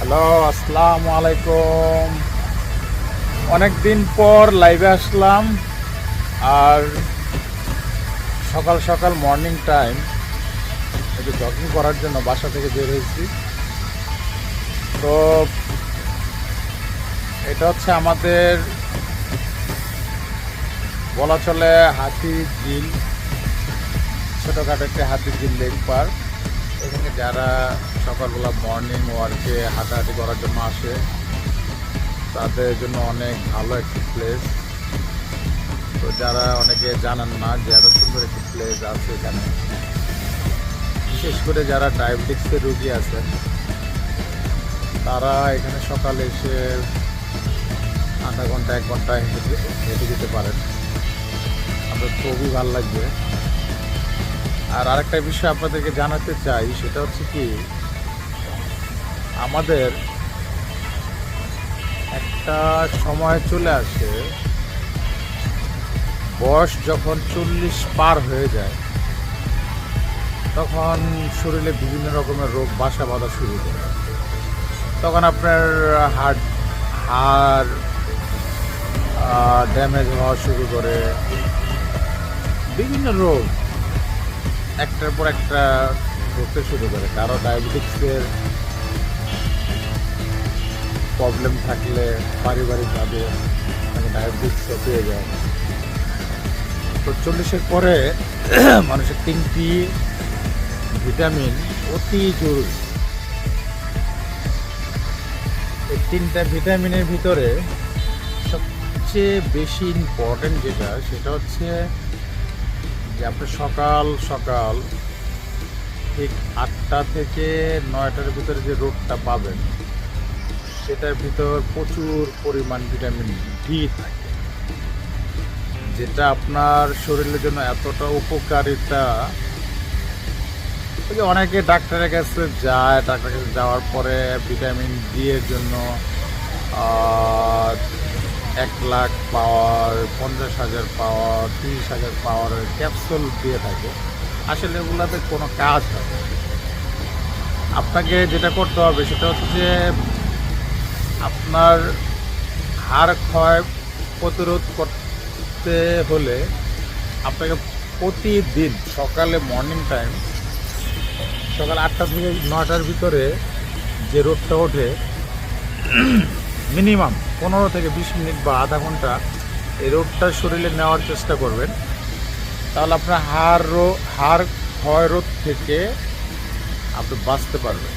Hello, আসসালামু আলাইকুম। অনেক দিন পর লাইভে আসলাম। আর সকাল সকাল মর্নিং টাইম একটু জগিং করার জন্য বাসা থেকে বের হয়েছি। তো এটা হচ্ছে আমাদের বলা চলে হাতির ঝিল, ছোটোখাটো একটি হাতির ঝিল লেক পার্ক। এখানে যারা সকালবেলা মর্নিং ওয়ার্কে হাঁটাহাঁটি করার জন্য আসে তাদের জন্য অনেক ভালো একটি প্লেস। তো যারা অনেকে জানেন না যে এত সুন্দর একটি প্লেস আছে এখানে, বিশেষ করে যারা ডায়াবেটিক্সের রোগী আছেন তারা এখানে সকালে এসে আধা ঘন্টা 1 ঘন্টা হেঁটে যেতে পারেন। আপনার খুবই ভালো লাগবে। আর আরেকটা বিষয় আপনাদেরকে জানাতে চাই, সেটা হচ্ছে কি, আমাদের একটা সময় চলে আসে, বয়স যখন 40 পার হয়ে যায় তখন শরীরে বিভিন্ন রকমের রোগ বাসা বাঁধা শুরু করে। তখন আপনার হাড় ড্যামেজ হওয়া শুরু করে, বিভিন্ন রোগ একটার পর একটা হতে শুরু করে। কারো ডায়াবেটিক্সের প্রবলেম থাকলে পারিবারিকভাবে ডায়াবেটিক্সও পেয়ে যায়। তো 40-এর পরে মানুষের 3টি ভিটামিন অতি জরুরি। এই 3টা ভিটামিনের ভিতরে সবচেয়ে বেশি ইম্পর্টেন্ট সেটা হচ্ছে যে আপনি সকাল সকাল ঠিক 8টা থেকে 9টার ভিতরে যে রোদটা পাবেন সেটার ভিতর প্রচুর পরিমাণ ভিটামিন ডি থাকে, যেটা আপনার শরীরের জন্য এতটা উপকারিতা। অনেকে ডাক্তারের কাছে যায়, ডাক্তারের কাছে যাওয়ার পরে ভিটামিন ডি এর জন্য 1 লাখ পাওয়ার, 50,000 পাওয়ার, 30,000 পাওয়ারের ক্যাপসুল দিয়ে থাকে। আসলে এগুলোতে কোনো কাজ হয় না। আপনাকে যেটা করতে হবে সেটা হচ্ছে আপনার হাড় ক্ষয় প্রতিরোধ করতে হলে আপনাকে প্রতিদিন সকালে মর্নিং টাইম সকাল 8টা থেকে 9টার ভিতরে যে রোদটা ওঠে মিনিমাম 15 থেকে 20 মিনিট বা আধা ঘন্টা এই রোদটা শরীরে নেওয়ার চেষ্টা করবেন। তাহলে আপনার হাড় ক্ষয় রোধ থেকে আপনি বাঁচতে পারবেন।